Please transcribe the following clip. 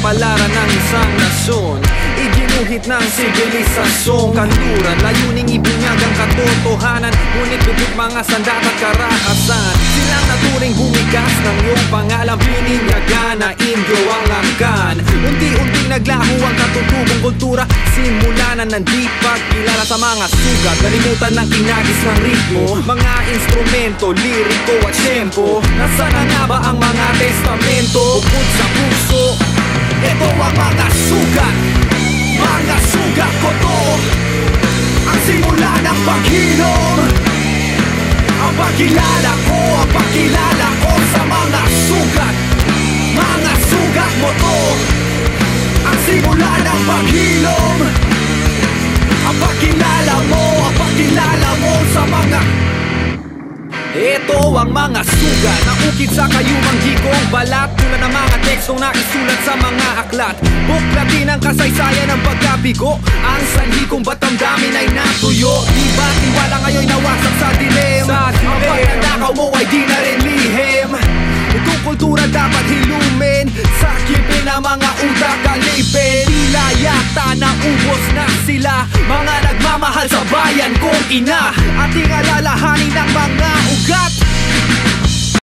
kapalaran ng isang nasyon. Iginuhit ng sibilisasyon, kanluran, layuning ibunyag ang katotohanan. Ngunit bigit mga sandat at karahasan, silang naturing bumigas ng iyong pangalan. Pininyagan na Indio ang langkan. Unti-unting naglaho ang katutubong kultura, simula na nandi pagkilala sa mga sugat. Nalimutan ng kinagis ng ritmo, mga instrumento, liriko at tempo. Nasaan na nga ba ang mga testamento? Bukod sa puso, ito ang mga sugat. Mga sugat ko to, ang simula ng paghilom. Ang pagkilala ko sa mga sugat. Mga sugat mo to, ang simula ng paghilom. Ang pagkilala mo sa mga. Ito ang mga sugat na ukit sa kayumang higong balat, tulad ng mga tekstong naisulat sa mga aklat. Buklatin ang kasaysayan ng pagkabigo, ang sanhi kung ba't damdamin ay natuyo. Di ba tiwala ngayon nawasak sa dilim? Ang pagnanakaw mo ay di na rin lihim. Itong kultura dapat hilumin, sakipin ang mga utak alipin. Tila yata naubos na sila, mga nagmamahal sa bayan kong ina. Ating alalahanin ang mga ugat.